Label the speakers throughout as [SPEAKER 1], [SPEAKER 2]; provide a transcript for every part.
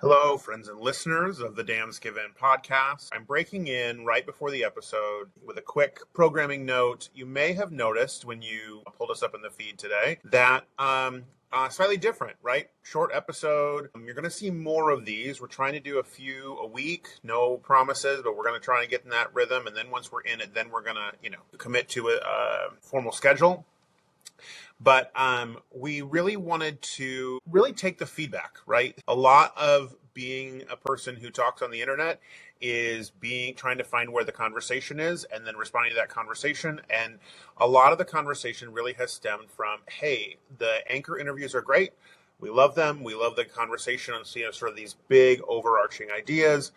[SPEAKER 1] Hello, friends and listeners of the Dams Give In podcast. I'm breaking in right before the episode with a quick programming note. You may have noticed when you pulled us up in the feed today that slightly different, right? Short episode. You're going to see more of these. We're trying to do a few a week. No promises, but we're going to try and get in that rhythm. And then once we're in it, then we're going to, commit to a formal schedule. But we really wanted to really take the feedback, right? A lot of being a person who talks on the internet is trying to find where the conversation is and then responding to that conversation. And a lot of the conversation really has stemmed from, hey, the anchor interviews are great. We love them. We love the conversation on sort of these big overarching ideas.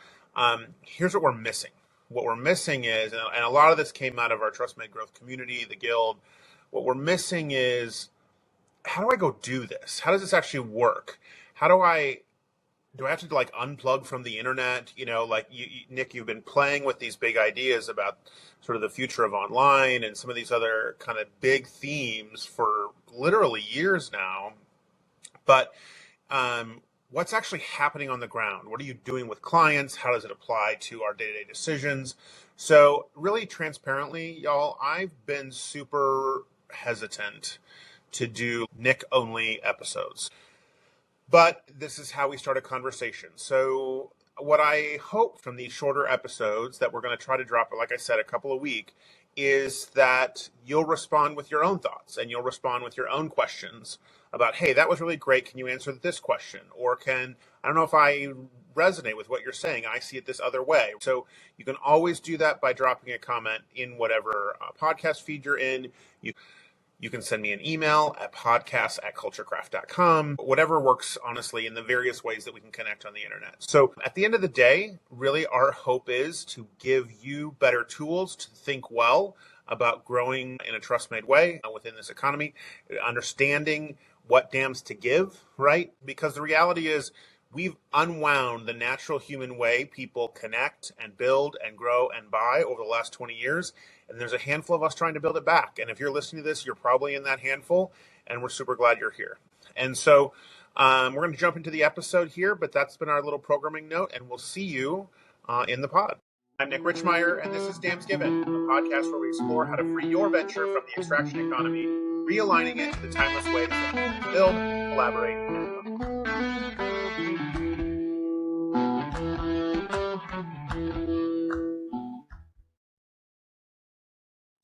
[SPEAKER 1] Here's what we're missing. What we're missing is, and a lot of this came out of our Trust Med Growth community, the guild. What we're missing is, how do I go do this? How does this actually work? Do I have to unplug from the internet? Nick, you've been playing with these big ideas about sort of the future of online and some of these other kind of big themes for literally years now. But what's actually happening on the ground? What are you doing with clients? How does it apply to our day-to-day decisions? So really transparently, y'all, I've been super hesitant to do Nick only episodes. But this is how we start a conversation. So what I hope from these shorter episodes that we're going to try to drop, like I said, a couple a week, is that you'll respond with your own thoughts and you'll respond with your own questions about, hey, that was really great. Can you answer this question? Or I don't know if I resonate with what you're saying. I see it this other way. So you can always do that by dropping a comment in whatever podcast feed you're in. You can send me an email at podcast@culturecraft.com, whatever works, honestly, in the various ways that we can connect on the internet. So at the end of the day, really our hope is to give you better tools to think well about growing in a trust-made way within this economy, understanding what dams to give, right? Because the reality is we've unwound the natural human way people connect and build and grow and buy over the last 20 years. And there's a handful of us trying to build it back. And if you're listening to this, you're probably in that handful. And we're super glad you're here. And so we're going to jump into the episode here. But that's been our little programming note. And we'll see you in the pod. I'm Nick Richtsmeier, and this is Dams Given, a podcast where we explore how to free your venture from the extraction economy, realigning it to the timeless ways that we build, collaborate, and grow.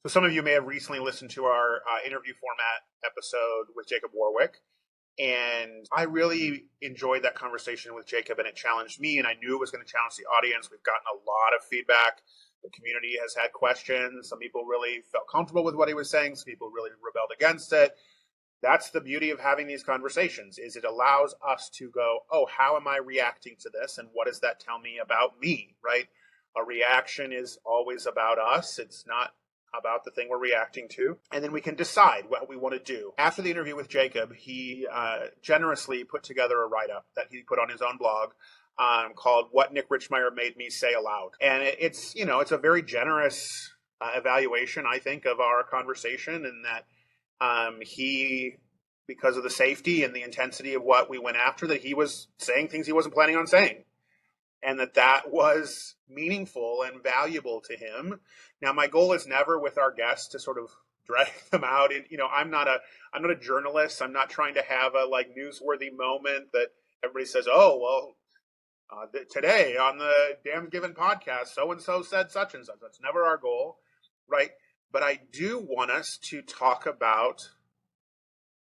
[SPEAKER 1] So some of you may have recently listened to our interview format episode with Jacob Warwick. And I really enjoyed that conversation with Jacob, and it challenged me, and I knew it was going to challenge the audience. We've gotten a lot of feedback. The community has had questions. Some people really felt comfortable with what he was saying. Some people really rebelled against it. That's the beauty of having these conversations, is it allows us to go, oh, how am I reacting to this? And what does that tell me about me, right? A reaction is always about us. It's not about the thing we're reacting to. And then we can decide what we want to do. After the interview with Jacob, he generously put together a write-up that he put on his own blog called What Nick Richtsmeier Made Me Say Aloud. And it's a very generous evaluation, I think, of our conversation, and that he, because of the safety and the intensity of what we went after, that he was saying things he wasn't planning on saying. And that was meaningful and valuable to him. Now, my goal is never with our guests to sort of drag them out. And, I'm not a journalist. I'm not trying to have a newsworthy moment that everybody says, oh, well, today on the Damn Given podcast, so-and-so said such and such. That's never our goal, right? But I do want us to talk about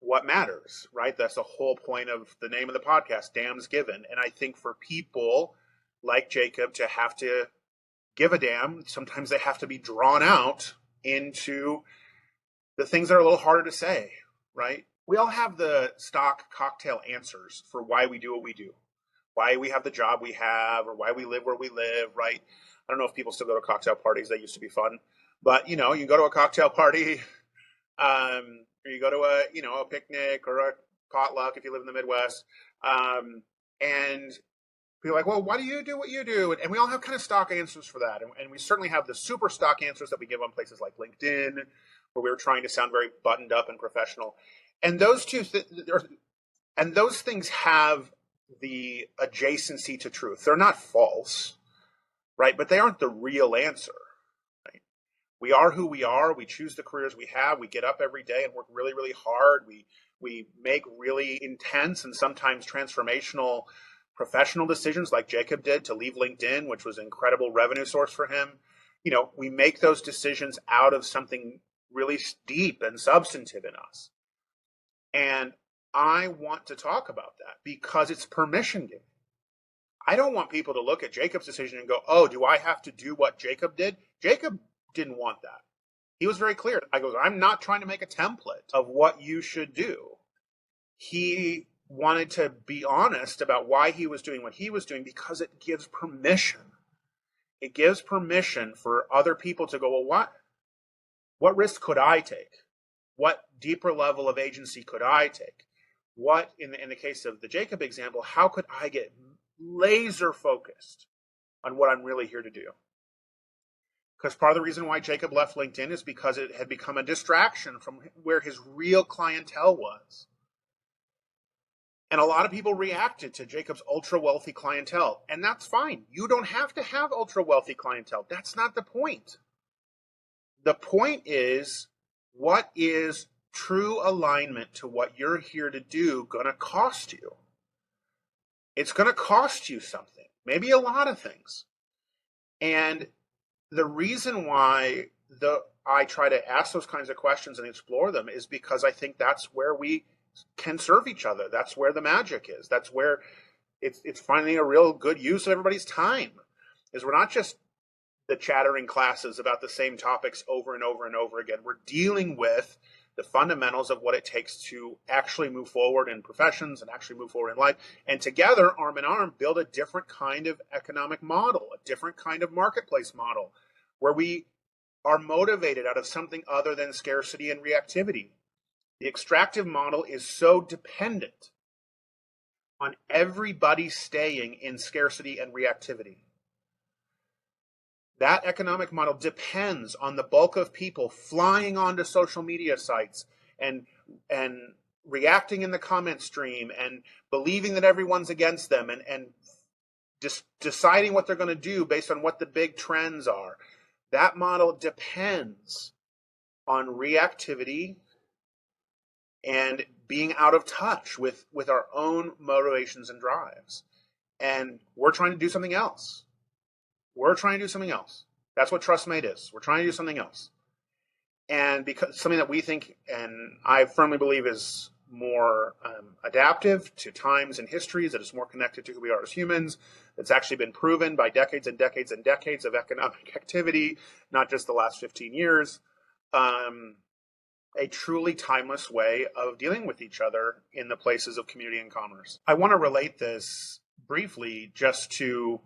[SPEAKER 1] what matters, right? That's the whole point of the name of the podcast, Dams Given. And I think for people like Jacob to have to give a damn, sometimes they have to be drawn out into the things that are a little harder to say, right? We all have the stock cocktail answers for why we do what we do, why we have the job we have, or why we live where we live, right? I don't know if people still go to cocktail parties. They used to be fun. But, you go to a cocktail party, or you go to a picnic or a potluck if you live in the Midwest, and be like, well, why do you do what you do? And we all have kind of stock answers for that. And we certainly have the super stock answers that we give on places like LinkedIn, where we're trying to sound very buttoned up and professional. And those things have the adjacency to truth. They're not false, right? But they aren't the real answer. Right? We are who we are. We choose the careers we have. We get up every day and work really, really hard. We make really intense and sometimes transformational professional decisions like Jacob did to leave LinkedIn, which was an incredible revenue source for him. We make those decisions out of something really deep and substantive in us. And I want to talk about that because it's permission giving. I don't want people to look at Jacob's decision and go, oh, do I have to do what Jacob did? Jacob didn't want that. He was very clear. I goes, I'm not trying to make a template of what you should do. He wanted to be honest about why he was doing what he was doing because it gives permission. It gives permission for other people to go, well, what risk could I take? What deeper level of agency could I take? What, in the case of the Jacob example, how could I get laser focused on what I'm really here to do? Because part of the reason why Jacob left LinkedIn is because it had become a distraction from where his real clientele was. And a lot of people reacted to Jacob's ultra wealthy clientele. And that's fine. You don't have to have ultra wealthy clientele. That's not the point. The point is, what is true alignment to what you're here to do going to cost you? It's going to cost you something, maybe a lot of things. And the reason why I try to ask those kinds of questions and explore them is because I think that's where we can serve each other. That's where the magic is. That's where it's finding a real good use of everybody's time. Is we're not just the chattering classes about the same topics over and over and over again. We're dealing with the fundamentals of what it takes to actually move forward in professions and actually move forward in life. And together, arm in arm, build a different kind of economic model, a different kind of marketplace model, where we are motivated out of something other than scarcity and reactivity. The extractive model is so dependent on everybody staying in scarcity and reactivity. That economic model depends on the bulk of people flying onto social media sites and reacting in the comment stream and believing that everyone's against them and just deciding what they're going to do based on what the big trends are. That model depends on reactivity and being out of touch with our own motivations and drives. And we're trying to do something else. We're trying to do something else. That's what TrustMate is. We're trying to do something else. And because something that we think, and I firmly believe, is more adaptive to times and histories, that is more connected to who we are as humans, that's actually been proven by decades and decades and decades of economic activity, not just the last 15 years, a truly timeless way of dealing with each other in the places of community and commerce. I want to relate this briefly just to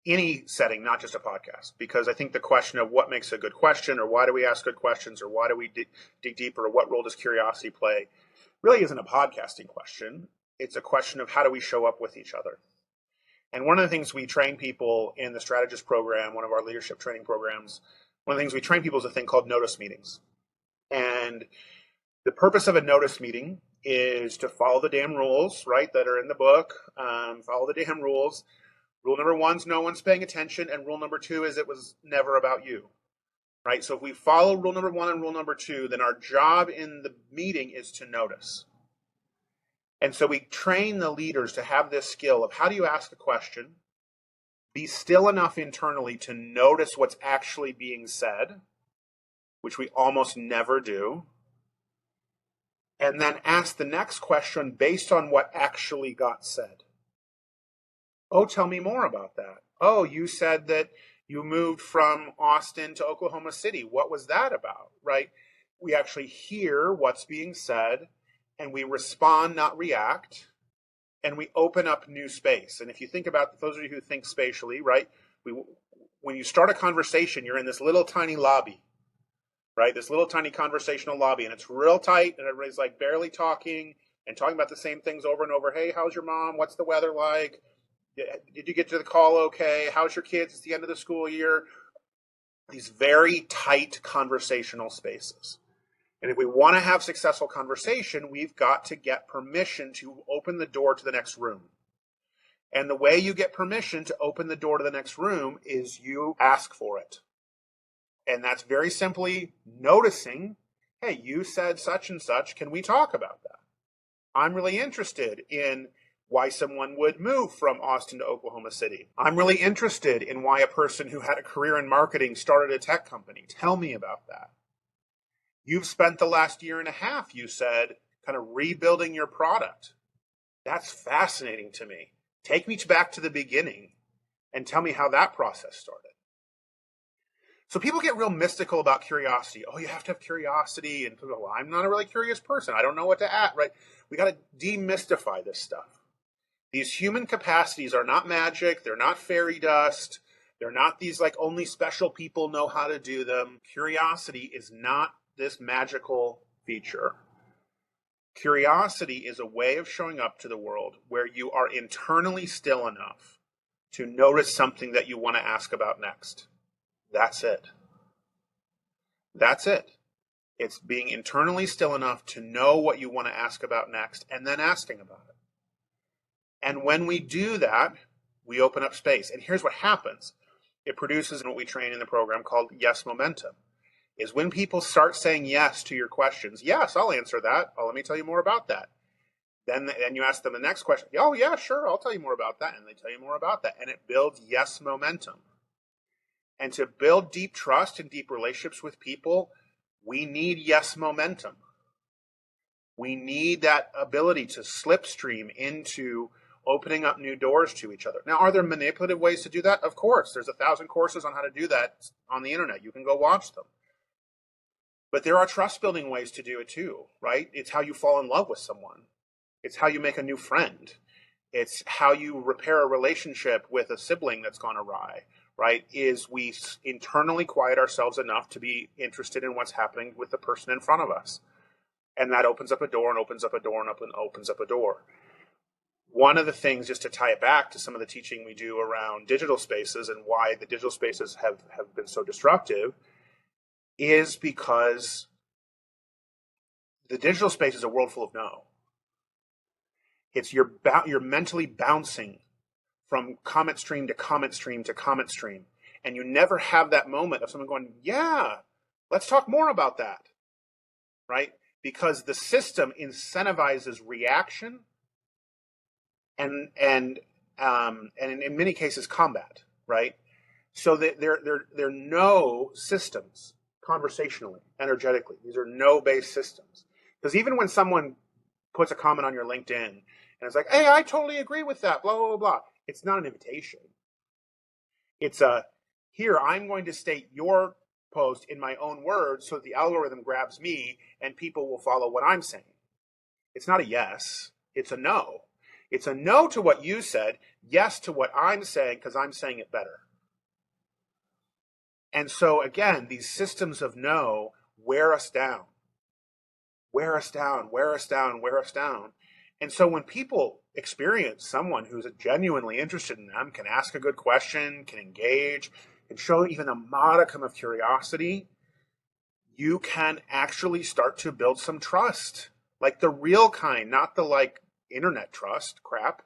[SPEAKER 1] any setting, not just a podcast, because I think the question of what makes a good question, or why do we ask good questions, or why do we dig deeper, or what role does curiosity play, really isn't a podcasting question. It's a question of how do we show up with each other. And one of the things we train people in the strategist program, one of our leadership training programs, one of the things we train people is a thing called notice meetings. And the purpose of a notice meeting is to follow the damn rules, right, that are in the book. Follow the damn rules. Rule number 1 is no one's paying attention, and rule number 2 is it was never about you, right? So if we follow rule number 1 and rule number 2, then our job in the meeting is to notice. And so we train the leaders to have this skill of how do you ask a question, be still enough internally to notice what's actually being said, which we almost never do, and then ask the next question based on what actually got said. Oh, tell me more about that. Oh, you said that you moved from Austin to Oklahoma City. What was that about, right? We actually hear what's being said, and we respond, not react, and we open up new space. And if you think about, those of you who think spatially, right, when you start a conversation, you're in this little tiny lobby, right? This little tiny conversational lobby, and it's real tight, and everybody's like barely talking and talking about the same things over and over. Hey, how's your mom? What's the weather like? Did you get to the call okay? How's your kids? It's the end of the school year. These very tight conversational spaces. And if we want to have successful conversation, we've got to get permission to open the door to the next room. And the way you get permission to open the door to the next room is you ask for it. And that's very simply noticing, hey, you said such and such. Can we talk about that? I'm really interested in why someone would move from Austin to Oklahoma City. I'm really interested in why a person who had a career in marketing started a tech company. Tell me about that. You've spent the last year and a half, you said, kind of rebuilding your product. That's fascinating to me. Take me back to the beginning and tell me how that process started. So people get real mystical about curiosity. Oh, you have to have curiosity. And well, I'm not a really curious person. I don't know what to ask, right? We got to demystify this stuff. These human capacities are not magic. They're not fairy dust. They're not these like only special people know how to do them. Curiosity is not this magical feature. Curiosity is a way of showing up to the world where you are internally still enough to notice something that you want to ask about next. That's it. That's it. It's being internally still enough to know what you want to ask about next and then asking about it. And when we do that, we open up space. And here's what happens. It produces what we train in the program called yes momentum. Is when people start saying yes to your questions. Yes, I'll answer that. Oh, let me tell you more about that. Then you ask them the next question. Oh, yeah, sure. I'll tell you more about that. And they tell you more about that. And it builds yes momentum. And to build deep trust and deep relationships with people, we need yes momentum. We need that ability to slipstream into opening up new doors to each other. Now, are there manipulative ways to do that? Of course. There's 1,000 courses on how to do that on the internet. You can go watch them. But there are trust building ways to do it too, right? It's how you fall in love with someone. It's how you make a new friend. It's how you repair a relationship with a sibling that's gone awry, right? Is we internally quiet ourselves enough to be interested in what's happening with the person in front of us. And that opens up a door and opens up a door and opens up a door. One of the things, just to tie it back to some of the teaching we do around digital spaces and why the digital spaces have been so destructive, is because the digital space is a world full of no. It's you're mentally bouncing from comment stream to comment stream to comment stream. And you never have that moment of someone going, yeah, let's talk more about that, right? Because the system incentivizes reaction and in many cases combat, right? So that there are no systems conversationally, energetically. These are no-based systems. Because even when someone puts a comment on your LinkedIn and it's like, hey, I totally agree with that, blah, blah, blah, blah. It's not an invitation. It's here, I'm going to state your post in my own words so that the algorithm grabs me and people will follow what I'm saying. It's not a yes. It's a no. It's a no to what you said, yes to what I'm saying because I'm saying it better. And so, again, these systems of no wear us down. Wear us down, wear us down, wear us down. And so when people experience someone who's genuinely interested in them, can ask a good question, can engage, can show even a modicum of curiosity, you can actually start to build some trust. Like the real kind, not the like internet trust crap,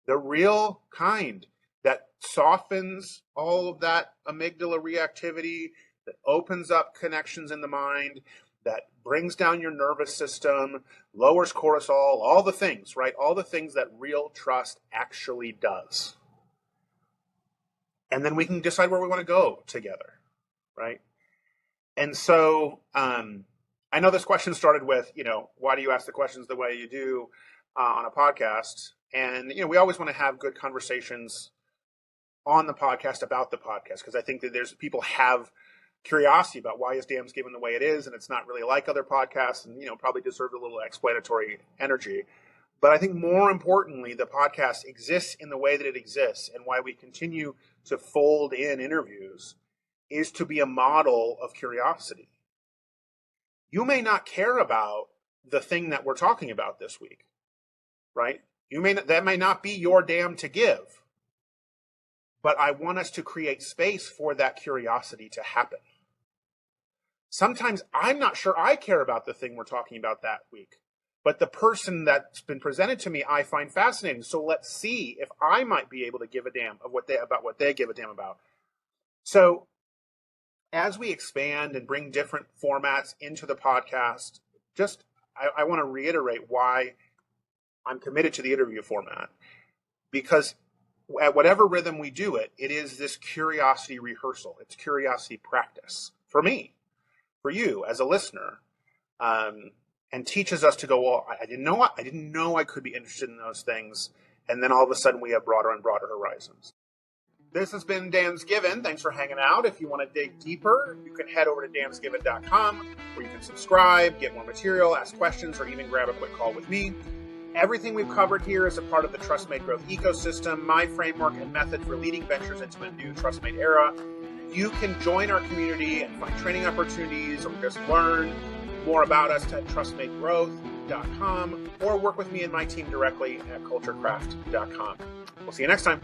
[SPEAKER 1] the real kind that softens all of that amygdala reactivity, that opens up connections in the mind, that brings down your nervous system, lowers cortisol, all the things, right? All the things that real trust actually does. And then we can decide where we want to go together, right? And so I know this question started with, why do you ask the questions the way you do on a podcast? And, we always want to have good conversations on the podcast about the podcast, because I think that people have curiosity about why is Dams Given the way it is, and it's not really like other podcasts, and probably deserved a little explanatory energy. But I think more importantly, the podcast exists in the way that it exists, and why we continue to fold in interviews is to be a model of curiosity. You may not care about the thing that we're talking about this week, right? That may not be your dam to give, but I want us to create space for that curiosity to happen. sometimes I'm not sure I care about the thing we're talking about that week. But the person that's been presented to me, I find fascinating. So let's see if I might be able to give a damn about what they give a damn about. So as we expand and bring different formats into the podcast, I want to reiterate why I'm committed to the interview format. Because at whatever rhythm we do it, it is this curiosity rehearsal. It's curiosity practice for me, for you as a listener. And teaches us to go, well, I didn't know I could be interested in those things. And then all of a sudden we have broader and broader horizons. This has been Damn's Given. Thanks for hanging out. If you want to dig deeper, you can head over to damnsgiven.com where you can subscribe, get more material, ask questions, or even grab a quick call with me. Everything we've covered here is a part of the TrustMate Growth ecosystem, my framework and method for leading ventures into a new TrustMate era. You can join our community and find training opportunities or just learn more about us at trustmategrowth.com or work with me and my team directly at culturecraft.com. We'll see you next time.